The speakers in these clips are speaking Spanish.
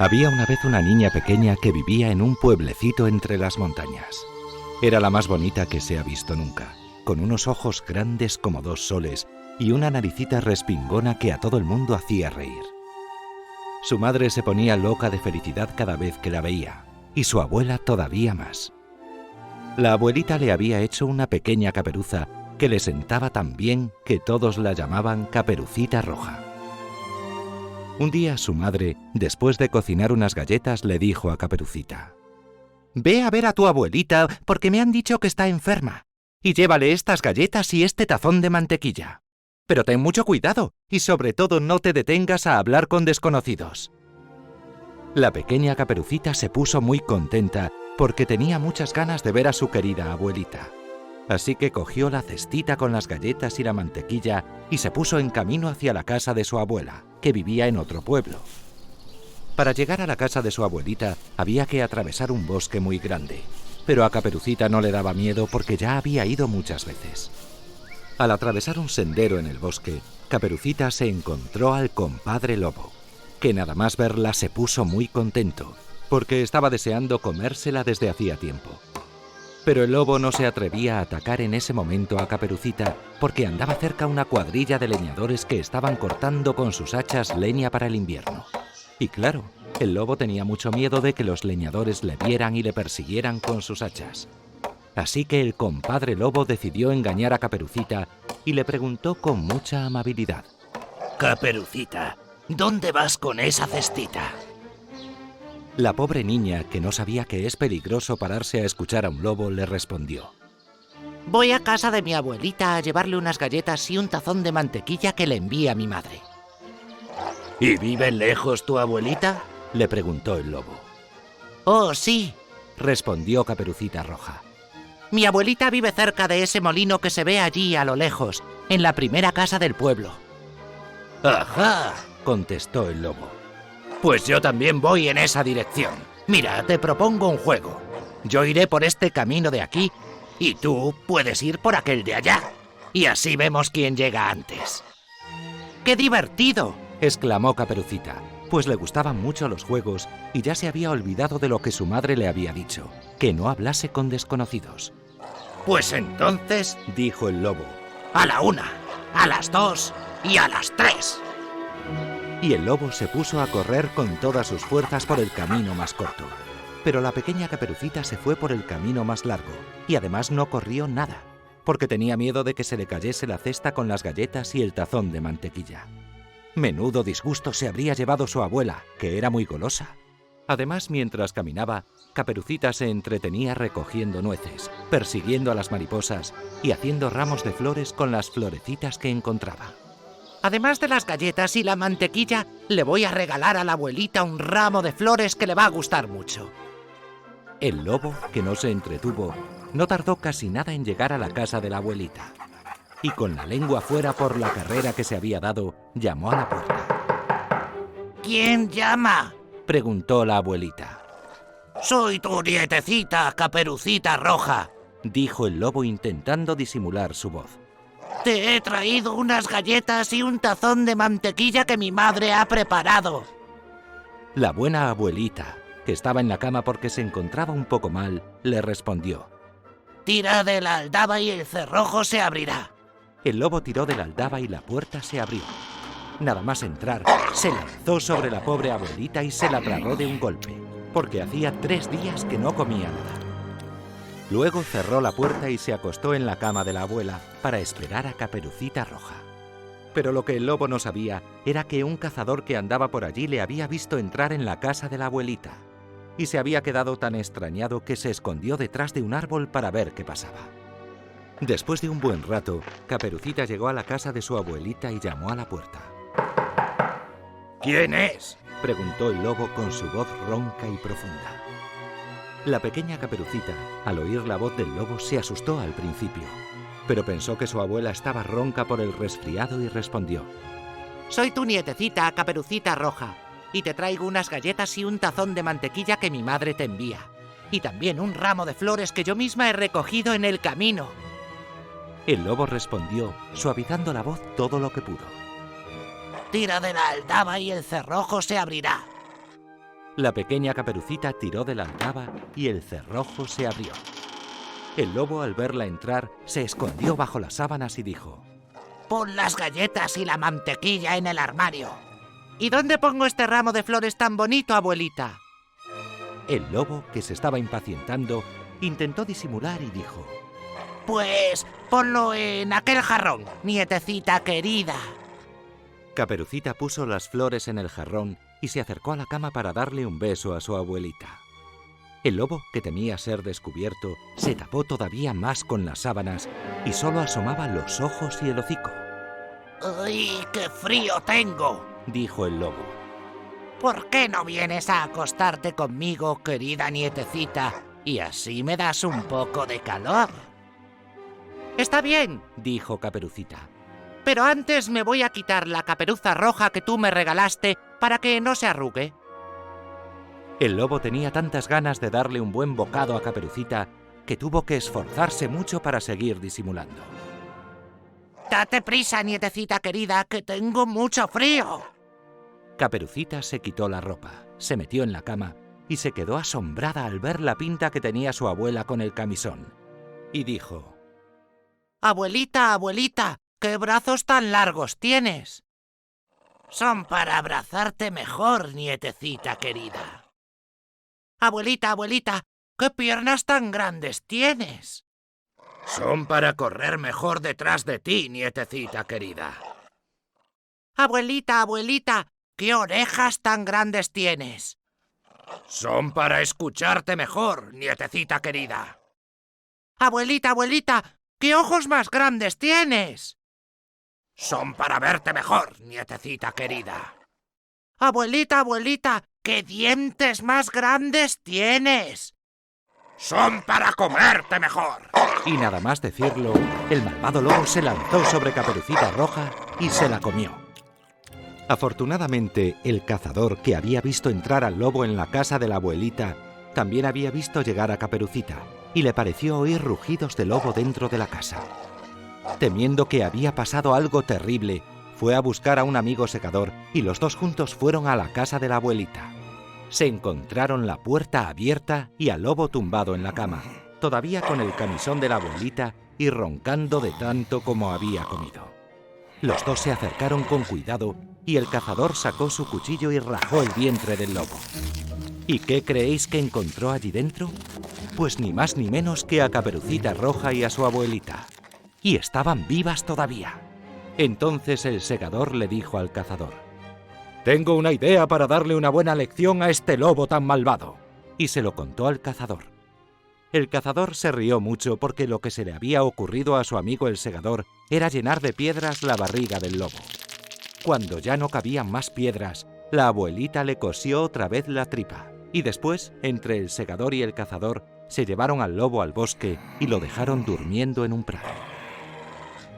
Había una vez una niña pequeña que vivía en un pueblecito entre las montañas. Era la más bonita que se ha visto nunca, con unos ojos grandes como 2 soles y una naricita respingona que a todo el mundo hacía reír. Su madre se ponía loca de felicidad cada vez que la veía, y su abuela todavía más. La abuelita le había hecho una pequeña caperuza que le sentaba tan bien que todos la llamaban Caperucita Roja. Un día su madre, después de cocinar unas galletas, le dijo a Caperucita: «Ve a ver a tu abuelita porque me han dicho que está enferma, y llévale estas galletas y este tazón de mantequilla. Pero ten mucho cuidado y sobre todo no te detengas a hablar con desconocidos». La pequeña Caperucita se puso muy contenta porque tenía muchas ganas de ver a su querida abuelita. Así que cogió la cestita con las galletas y la mantequilla y se puso en camino hacia la casa de su abuela, que vivía en otro pueblo. Para llegar a la casa de su abuelita había que atravesar un bosque muy grande, pero a Caperucita no le daba miedo porque ya había ido muchas veces. Al atravesar un sendero en el bosque, Caperucita se encontró al compadre Lobo, que nada más verla se puso muy contento, porque estaba deseando comérsela desde hacía tiempo. Pero el lobo no se atrevía a atacar en ese momento a Caperucita porque andaba cerca una cuadrilla de leñadores que estaban cortando con sus hachas leña para el invierno. Y claro, el lobo tenía mucho miedo de que los leñadores le vieran y le persiguieran con sus hachas. Así que el compadre Lobo decidió engañar a Caperucita y le preguntó con mucha amabilidad: «Caperucita, ¿dónde vas con esa cestita?» La pobre niña, que no sabía que es peligroso pararse a escuchar a un lobo, le respondió: «Voy a casa de mi abuelita a llevarle unas galletas y un tazón de mantequilla que le envía mi madre». «¿Y vive lejos tu abuelita?», le preguntó el lobo. «Oh, sí», respondió Caperucita Roja. «Mi abuelita vive cerca de ese molino que se ve allí a lo lejos, en la primera casa del pueblo». «Ajá», contestó el lobo. «Pues yo también voy en esa dirección. Mira, te propongo un juego. Yo iré por este camino de aquí y tú puedes ir por aquel de allá. Y así vemos quién llega antes». ¡Qué divertido!, exclamó Caperucita, pues le gustaban mucho los juegos y ya se había olvidado de lo que su madre le había dicho, que no hablase con desconocidos. «Pues entonces», dijo el lobo, «a la 1, a las 2 y a las 3. Y el lobo se puso a correr con todas sus fuerzas por el camino más corto. Pero la pequeña Caperucita se fue por el camino más largo y además no corrió nada, porque tenía miedo de que se le cayese la cesta con las galletas y el tazón de mantequilla. Menudo disgusto se habría llevado su abuela, que era muy golosa. Además, mientras caminaba, Caperucita se entretenía recogiendo nueces, persiguiendo a las mariposas y haciendo ramos de flores con las florecitas que encontraba. «Además de las galletas y la mantequilla, le voy a regalar a la abuelita un ramo de flores que le va a gustar mucho». El lobo, que no se entretuvo, no tardó casi nada en llegar a la casa de la abuelita. Y con la lengua fuera por la carrera que se había dado, llamó a la puerta. «¿Quién llama?», preguntó la abuelita. «Soy tu nietecita, Caperucita Roja», dijo el lobo intentando disimular su voz. «Te he traído unas galletas y un tazón de mantequilla que mi madre ha preparado». La buena abuelita, que estaba en la cama porque se encontraba un poco mal, le respondió: «Tira de la aldaba y el cerrojo se abrirá». El lobo tiró de la aldaba y la puerta se abrió. Nada más entrar, se lanzó sobre la pobre abuelita y se la tragó de un golpe, porque hacía 3 días que no comía nada. Luego cerró la puerta y se acostó en la cama de la abuela para esperar a Caperucita Roja. Pero lo que el lobo no sabía era que un cazador que andaba por allí le había visto entrar en la casa de la abuelita y se había quedado tan extrañado que se escondió detrás de un árbol para ver qué pasaba. Después de un buen rato, Caperucita llegó a la casa de su abuelita y llamó a la puerta. «¿Quién es?», preguntó el lobo con su voz ronca y profunda. La pequeña Caperucita, al oír la voz del lobo, se asustó al principio, pero pensó que su abuela estaba ronca por el resfriado y respondió: «Soy tu nietecita, Caperucita Roja, y te traigo unas galletas y un tazón de mantequilla que mi madre te envía, y también un ramo de flores que yo misma he recogido en el camino». El lobo respondió, suavizando la voz todo lo que pudo: «Tira de la aldaba y el cerrojo se abrirá». La pequeña Caperucita tiró de la aldaba y el cerrojo se abrió. El lobo, al verla entrar, se escondió bajo las sábanas y dijo: Pon las galletas y la mantequilla en el armario. ¿Y dónde pongo este ramo de flores tan bonito, abuelita? El lobo, que se estaba impacientando, intentó disimular y dijo: Pues ponlo en aquel jarrón, nietecita querida. Caperucita puso las flores en el jarrón y se acercó a la cama para darle un beso a su abuelita. El lobo, que temía ser descubierto, se tapó todavía más con las sábanas y solo asomaba los ojos y el hocico. ¡Uy, qué frío tengo!, dijo el lobo. ¿Por qué no vienes a acostarte conmigo, querida nietecita, y así me das un poco de calor? Está bien, dijo Caperucita. Pero antes me voy a quitar la caperuza roja que tú me regalaste para que no se arrugue. El lobo tenía tantas ganas de darle un buen bocado a Caperucita que tuvo que esforzarse mucho para seguir disimulando. Date prisa, nietecita querida, que tengo mucho frío. Caperucita se quitó la ropa, se metió en la cama y se quedó asombrada al ver la pinta que tenía su abuela con el camisón. Y dijo: Abuelita, abuelita, ¿qué brazos tan largos tienes? Son para abrazarte mejor, nietecita querida. Abuelita, abuelita, ¿qué piernas tan grandes tienes? Son para correr mejor detrás de ti, nietecita querida. Abuelita, abuelita, ¿qué orejas tan grandes tienes? Son para escucharte mejor, nietecita querida. Abuelita, abuelita, ¿qué ojos más grandes tienes? Son para verte mejor, nietecita querida. Abuelita, abuelita, ¿qué dientes más grandes tienes? Son para comerte mejor. Y nada más decirlo, el malvado lobo se lanzó sobre Caperucita Roja y se la comió. Afortunadamente, el cazador, que había visto entrar al lobo en la casa de la abuelita, también había visto llegar a Caperucita y le pareció oír rugidos de lobo dentro de la casa. Temiendo que había pasado algo terrible, fue a buscar a un amigo secador y los dos juntos fueron a la casa de la abuelita. Se encontraron la puerta abierta y al lobo tumbado en la cama, todavía con el camisón de la abuelita y roncando de tanto como había comido. Los dos se acercaron con cuidado y el cazador sacó su cuchillo y rajó el vientre del lobo. ¿Y qué creéis que encontró allí dentro? Pues ni más ni menos que a Caperucita Roja y a su abuelita. Y estaban vivas todavía. Entonces el segador le dijo al cazador: «Tengo una idea para darle una buena lección a este lobo tan malvado». Y se lo contó al cazador. El cazador se rió mucho porque lo que se le había ocurrido a su amigo el segador era llenar de piedras la barriga del lobo. Cuando ya no cabían más piedras, la abuelita le cosió otra vez la tripa, y después, entre el segador y el cazador, se llevaron al lobo al bosque y lo dejaron durmiendo en un prado.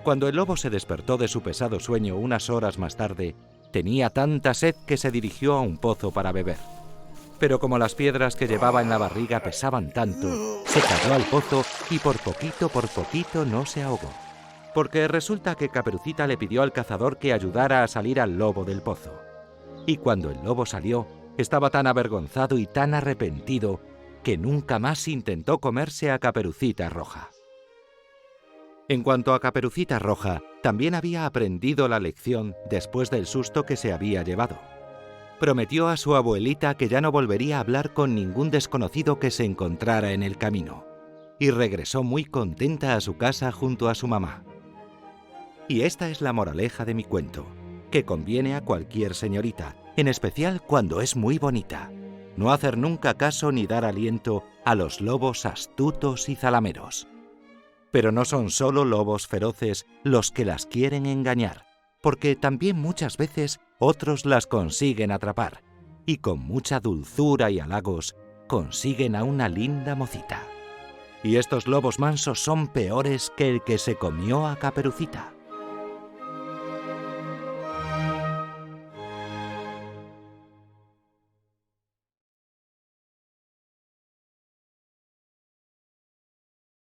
Cuando el lobo se despertó de su pesado sueño unas horas más tarde, tenía tanta sed que se dirigió a un pozo para beber. Pero como las piedras que llevaba en la barriga pesaban tanto, se cayó al pozo y por poquito no se ahogó. Porque resulta que Caperucita le pidió al cazador que ayudara a salir al lobo del pozo. Y cuando el lobo salió, estaba tan avergonzado y tan arrepentido que nunca más intentó comerse a Caperucita Roja. En cuanto a Caperucita Roja, también había aprendido la lección después del susto que se había llevado. Prometió a su abuelita que ya no volvería a hablar con ningún desconocido que se encontrara en el camino, y regresó muy contenta a su casa junto a su mamá. Y esta es la moraleja de mi cuento, que conviene a cualquier señorita, en especial cuando es muy bonita, no hacer nunca caso ni dar aliento a los lobos astutos y zalameros. Pero no son solo lobos feroces los que las quieren engañar, porque también muchas veces otros las consiguen atrapar, y con mucha dulzura y halagos consiguen a una linda mocita. Y estos lobos mansos son peores que el que se comió a Caperucita.